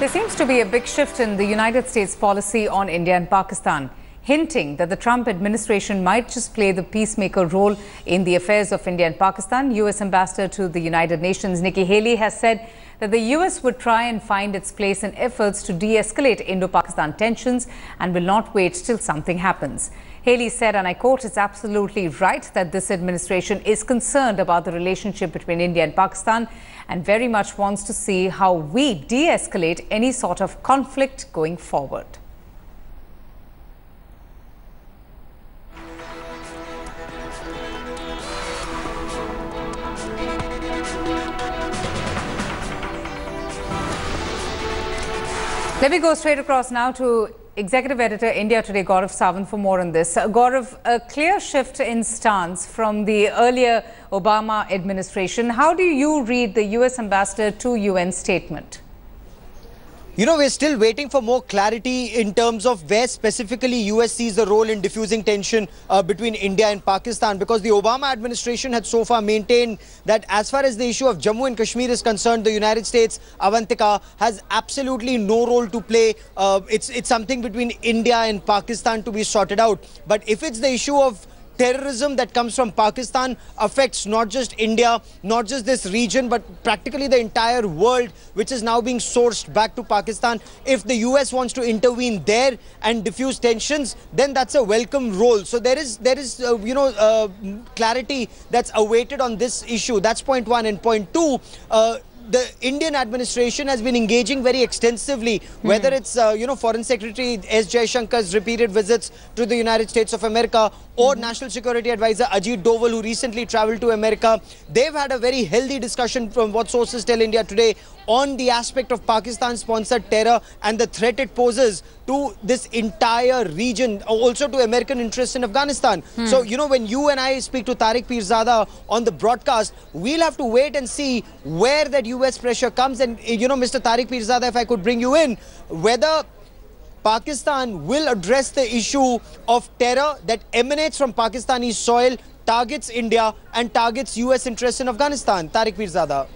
There seems to be a big shift in the United States policy on India and Pakistan, hinting that the Trump administration might just play the peacemaker role in the affairs of India and Pakistan. U.S. Ambassador to the United Nations, Nikki Haley, has said that the U.S. would try and find its place in efforts to de-escalate Indo-Pakistan tensions and will not wait till something happens. Haley said, and I quote, "It's absolutely right that this administration is concerned about the relationship between India and Pakistan and very much wants to see how we de-escalate any sort of conflict going forward." Let me go straight across now to Executive Editor, India Today, Gaurav Sawant, for more on this. Gaurav, a clear shift in stance from the earlier Obama administration. How do you read the U.S. Ambassador to UN statement? You know, we're still waiting for more clarity in terms of where specifically US sees the role in diffusing tension between India and Pakistan, because the Obama administration had so far maintained that as far as the issue of Jammu and Kashmir is concerned, the United States, Avantika, has absolutely no role to play. It's something between India and Pakistan to be sorted out. But if it's the issue of terrorism that comes from Pakistan, affects not just India, not just this region, but practically the entire world, which is now being sourced back to Pakistan. If the US wants to intervene there and diffuse tensions, then that's a welcome role. So there is clarity that's awaited on this issue. That's point one. And point two, the Indian administration has been engaging very extensively, whether it's, Foreign Secretary S. Jaishankar's repeated visits to the United States of America or National Security Advisor Ajit Doval, who recently traveled to America. They've had a very healthy discussion, from what sources tell India Today, on the aspect of Pakistan-sponsored terror and the threat it poses to this entire region, also to American interests in Afghanistan. So, when you and I speak to Tariq Pirzada on the broadcast, we'll have to wait and see where that US pressure comes. And, Mr. Tariq Pirzada, if I could bring you in, whether Pakistan will address the issue of terror that emanates from Pakistani soil, targets India and targets US interests in Afghanistan. Tariq Pirzada.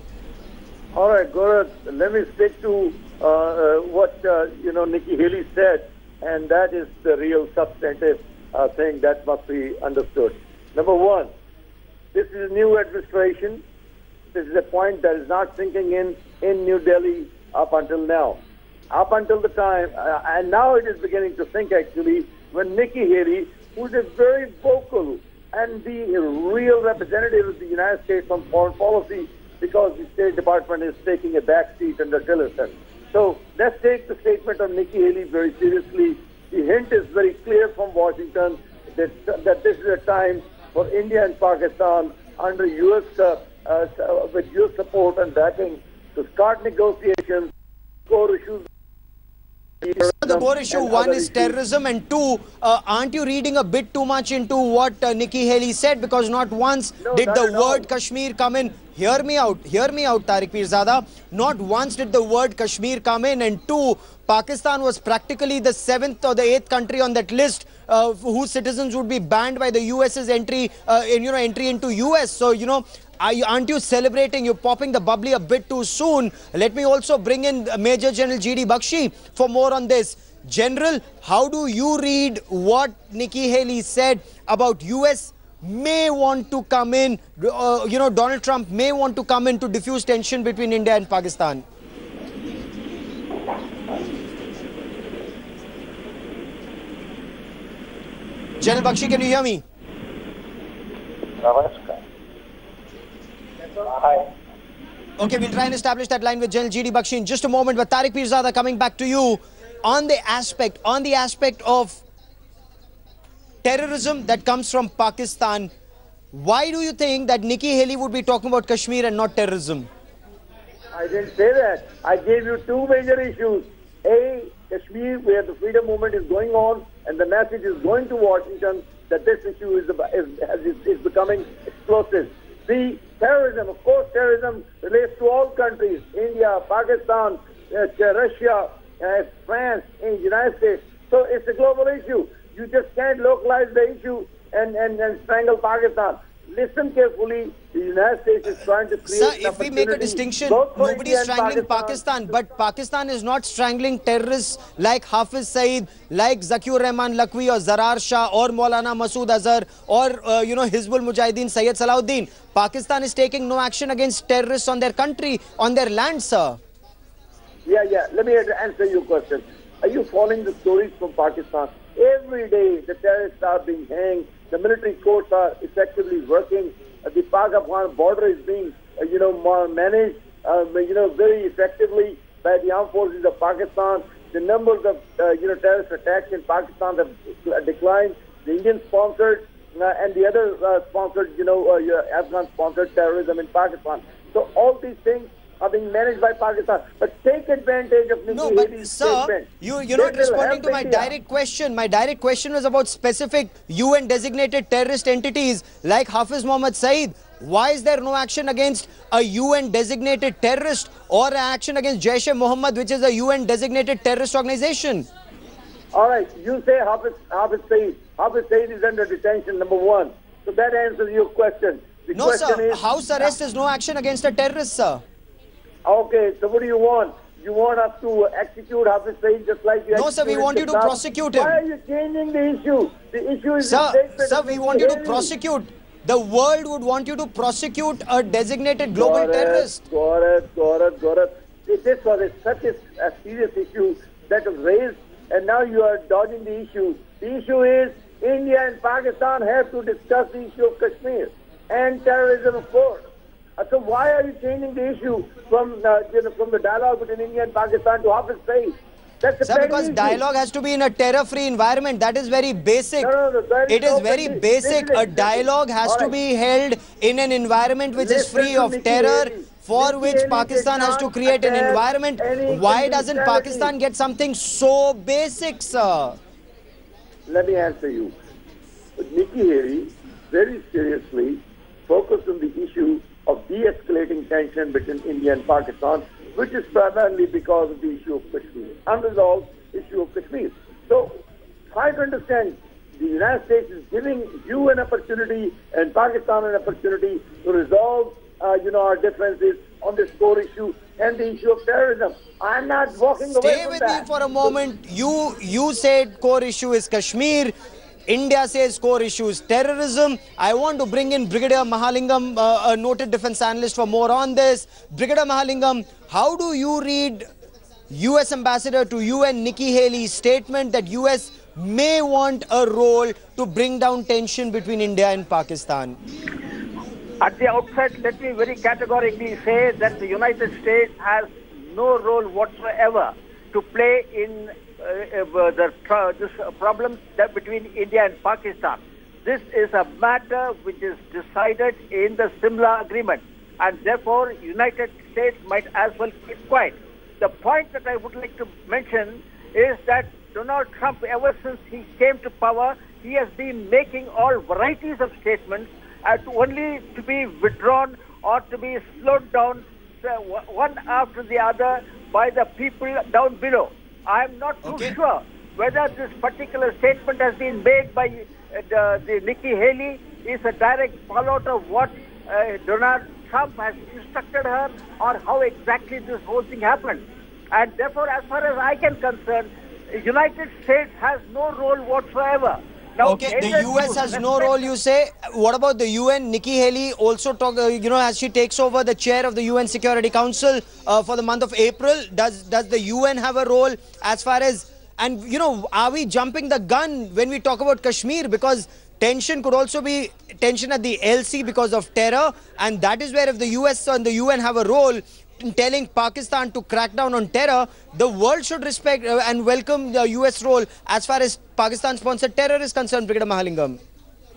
All right, Gaurav, let me stick to what, Nikki Haley said, and that is the real substantive thing that must be understood. Number one, this is a new administration. This is a point that is not sinking in New Delhi up until now. Up until the time, and now it is beginning to sink actually, when Nikki Haley, who is a very vocal and the real representative of the United States on foreign policy, because the State Department is taking a back seat under Tillerson. So let's take the statement of Nikki Haley very seriously. The hint is very clear from Washington that this is a time for India and Pakistan under US with US support and backing to start negotiations, core issues. The core issue, one is terrorism, and two, aren't you reading a bit too much into what Nikki Haley said? Because not once did the word Kashmir come in. Hear me out, Tariq Pirzada. Not once did the word Kashmir come in, and two, Pakistan was practically the 7th or the 8th country on that list whose citizens would be banned by the US's entry into US. So, aren't you celebrating? You're popping the bubbly a bit too soon. Let me also bring in Major General G.D. Bakshi for more on this. General, how do you read what Nikki Haley said about US may want to come in, Donald Trump may want to come in to diffuse tension between India and Pakistan? General Bakshi, can you hear me? Namaskar. Hi. Okay, we'll try and establish that line with General G.D. Bakshi in just a moment. But Tariq Pirzada, coming back to you on the aspect of terrorism that comes from Pakistan. Why do you think that Nikki Haley would be talking about Kashmir and not terrorism? I didn't say that. I gave you two major issues. A, Kashmir, where the freedom movement is going on, and the message is going to Washington that this issue is becoming explosive. B, terrorism. Of course, terrorism relates to all countries: India, Pakistan, Russia, France, and the United States. So it's a global issue. You just can't localize the issue and strangle Pakistan. Listen carefully. The United States is trying to create Sir, an if we make a opportunity distinction, both for nobody India is and strangling Pakistan, but Pakistan is not strangling terrorists like Hafiz Saeed, like Zakir Rahman Lakwi or Zarar Shah or Maulana Masood Azhar or, Hizbul Mujahideen Sayyid Salahuddin. Pakistan is taking no action against terrorists on their country, on their land, sir. Yeah. Let me answer your question. Are you following the stories from Pakistan? Every day the terrorists are being hanged. The military courts are effectively working. The Pak-Afghan border is being, managed, very effectively by the armed forces of Pakistan. The numbers of, terrorist attacks in Pakistan have declined. The Indian-sponsored and the other sponsored, Afghan-sponsored terrorism in Pakistan. So all these things are being managed by Pakistan. But take advantage of Nikki Haley's statement. You're not responding to my direct question. My direct question was about specific UN designated terrorist entities like Hafiz Mohammed Saeed. Why is there no action against a UN designated terrorist or action against Jaish-e-Mohammed, which is a UN designated terrorist organization? All right, you say Hafiz Saeed. Hafiz Saeed is under detention, number one. So that answers your question. No, sir. House arrest is no action against a terrorist, sir. Okay, so what do you want? You want us to execute Hafiz Saeed just like you No, sir, we want you to prosecute him. Why are you changing the issue? The issue is... Sir, we want you to prosecute. The world would want you to prosecute a designated global terrorist. Gaurav. This was such a serious issue that was raised, and now you are dodging the issue. The issue is India and Pakistan have to discuss the issue of Kashmir and terrorism, of course. So why are you changing the issue from the dialogue between India and Pakistan to Hafiz Saeed? Sir, because dialogue has to be in a terror-free environment. That is very basic. It is very basic. A dialogue has to be held in an environment which is free of terror, for which Pakistan has to create an environment. Why doesn't Pakistan get something so basic, sir? Let me answer you. Nikki Haley very seriously focused on the issue of de-escalating tension between India and Pakistan, which is primarily because of the issue of Kashmir, unresolved issue of Kashmir. So, try to understand, the United States is giving you an opportunity and Pakistan an opportunity to resolve, our differences on this core issue and the issue of terrorism. I'm not walking away from that. Stay with me for a moment. You said core issue is Kashmir. India says core issue is terrorism. I want to bring in Brigadier Mahalingam, a noted defense analyst, for more on this. Brigadier Mahalingam, how do you read US Ambassador to UN Nikki Haley's statement that US may want a role to bring down tension between India and Pakistan? At the outset, let me very categorically say that the United States has no role whatsoever to play in this problem between India and Pakistan. This is a matter which is decided in the Simla Agreement, and therefore United States might as well keep quiet. The point that I would like to mention is that Donald Trump, ever since he came to power, he has been making all varieties of statements only to be withdrawn or to be slowed down one after the other by the people down below. I am not too sure whether this particular statement has been made by the Nikki Haley is a direct fallout of what Donald Trump has instructed her, or how exactly this whole thing happened. And therefore, as far as I can concern, the United States has no role whatsoever. Now, the US has no role, you say. What about the UN? Nikki Haley also talk, as she takes over the chair of the UN Security Council for the month of April. Does the UN have a role as far as, and are we jumping the gun when we talk about Kashmir? Because tension could also be tension at the LC because of terror, and that is where if the US and the UN have a role in telling Pakistan to crack down on terror, the world should respect and welcome the US role as far as Pakistan-sponsored terror is concerned, Brigadier Mahalingam.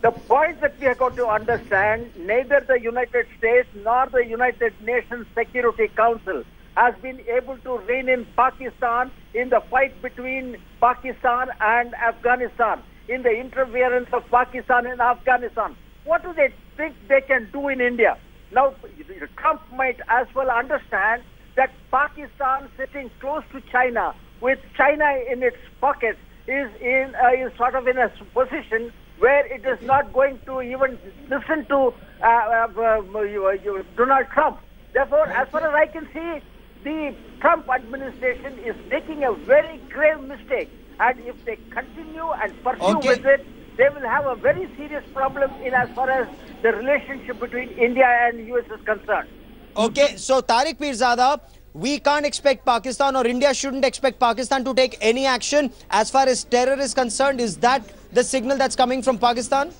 The point that we have got to understand, neither the United States nor the United Nations Security Council has been able to rein in Pakistan in the fight between Pakistan and Afghanistan, in the interference of Pakistan in Afghanistan. What do they think they can do in India? Now, Trump might as well understand that Pakistan, sitting close to China, with China in its pocket, is sort of in a position where it is not going to even listen to Donald Trump. Therefore, as far as I can see, the Trump administration is making a very grave mistake. And if they continue and pursue with it, they will have a very serious problem in as far as the relationship between India and US is concerned. Okay, so Tariq Pirzada, we can't expect Pakistan, or India shouldn't expect Pakistan to take any action as far as terror is concerned. Is that the signal that's coming from Pakistan?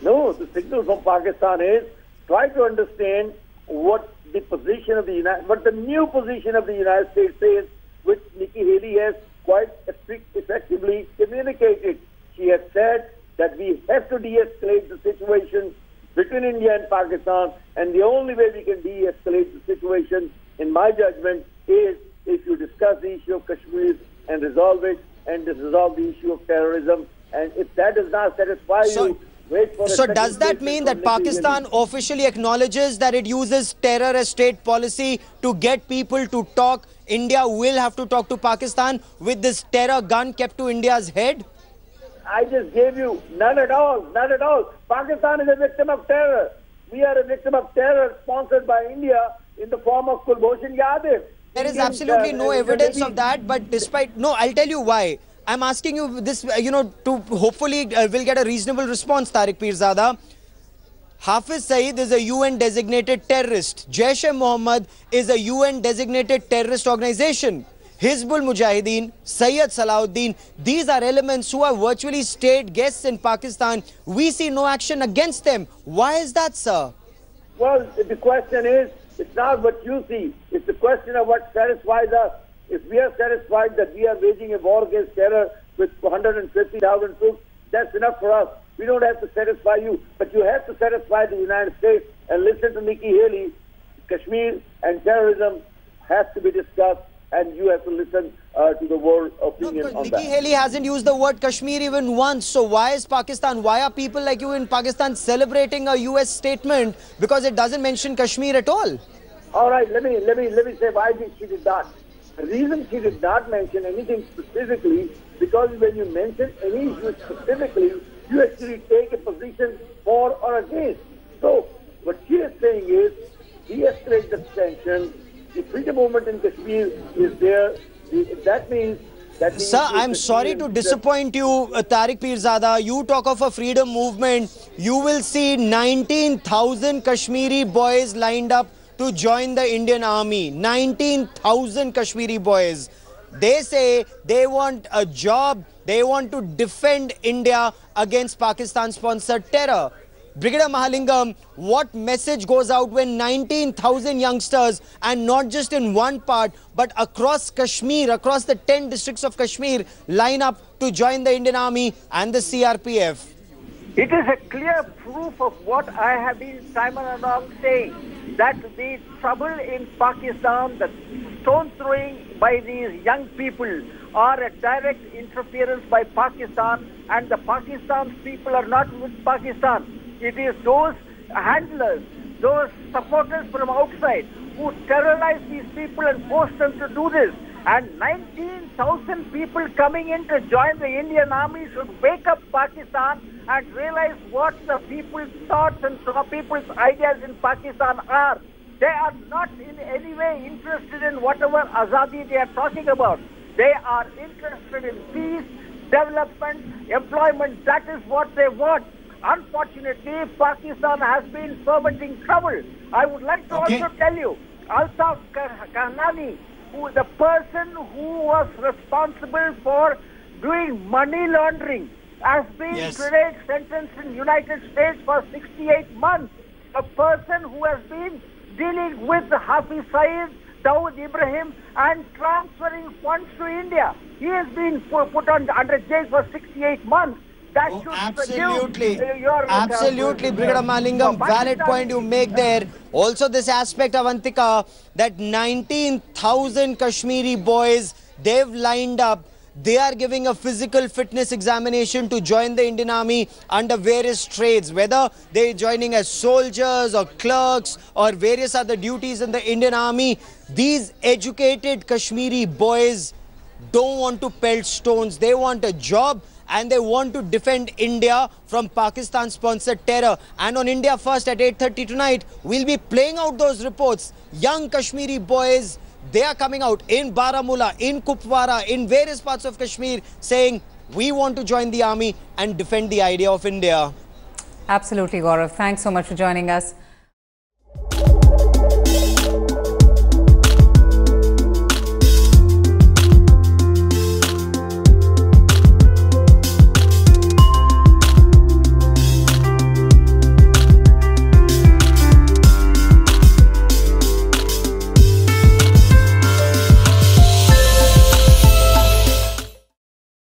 No, the signal from Pakistan is try to understand what the position of what the new position of the United States is, which Nikki Haley has quite effectively communicated. She has said that we have to de-escalate the situation between India and Pakistan, and the only way we can de-escalate the situation, in my judgment, is if you discuss the issue of Kashmir and resolve it, and resolve the issue of terrorism. And if that does not satisfy you, wait for. So does that mean that Pakistan officially acknowledges that it uses terror as state policy to get people to talk? India will have to talk to Pakistan with this terror gun kept to India's head? I just gave you none at all, none at all. Pakistan is a victim of terror. We are a victim of terror sponsored by India in the form of Kulbhushan Yadav. There is absolutely no evidence of that, but despite, no, I'll tell you why. I'm asking you this, to hopefully we'll get a reasonable response, Tariq Pirzada. Hafiz Saeed is a UN designated terrorist. Jaish-e-Mohammed is a UN designated terrorist organization. Hizbul Mujahideen, Sayyid Salahuddin, these are elements who are virtually state guests in Pakistan. We see no action against them. Why is that, sir? Well, the question is, it's not what you see. It's the question of what satisfies us. If we are satisfied that we are waging a war against terror with 150,000 troops, that's enough for us. We don't have to satisfy you, but you have to satisfy the United States and listen to Nikki Haley. Kashmir and terrorism has to be discussed, and you have to listen to the world opinion on Nikki that. Haley hasn't used the word Kashmir even once. So why is Pakistan, why are people like you in Pakistan celebrating a US statement because it doesn't mention Kashmir at all? All right, let me say why she did not. The reason she did not mention anything specifically, because when you mention any issue specifically, you actually take a position for or against. So what she is saying is, de-escalate the tension. The freedom movement in Kashmir is there. That means that... Sir, I'm sorry to disappoint you, Tariq Pirzada. You talk of a freedom movement. You will see 19,000 Kashmiri boys lined up to join the Indian army. 19,000 Kashmiri boys. They say they want a job. They want to defend India against Pakistan-sponsored terror. Brigadier Mahalingam, what message goes out when 19,000 youngsters, and not just in one part, but across Kashmir, across the 10 districts of Kashmir, line up to join the Indian Army and the CRPF? It is a clear proof of what I have been time and along saying, that the trouble in Pakistan, the stone throwing by these young people are a direct interference by Pakistan, and the Pakistan's people are not with Pakistan. It is those handlers, those supporters from outside who terrorize these people and force them to do this. And 19,000 people coming in to join the Indian Army should wake up Pakistan and realize what the people's thoughts and people's ideas in Pakistan are. They are not in any way interested in whatever azadi they are talking about. They are interested in peace, development, employment. That is what they want. Unfortunately, Pakistan has been fomenting trouble. I would like to also tell you, Altaf Kahnani, who the person who was responsible for doing money laundering, has been today sentenced in United States for 68 months. A person who has been dealing with Hafiz Saeed, Dawood Ibrahim, and transferring funds to India. He has been put under jail for 68 months. That should absolutely, absolutely, Brigadier Mahalingam, valid point you make there. Also this aspect, Avantika, that 19,000 Kashmiri boys, they've lined up. They are giving a physical fitness examination to join the Indian Army under various trades, whether they're joining as soldiers or clerks or various other duties in the Indian Army. These educated Kashmiri boys don't want to pelt stones. They want a job and they want to defend India from Pakistan-sponsored terror. And on India First at 8:30 tonight, we'll be playing out those reports. Young Kashmiri boys, they are coming out in Baramulla, in Kupwara, in various parts of Kashmir, saying, we want to join the army and defend the idea of India. Absolutely, Gaurav. Thanks so much for joining us.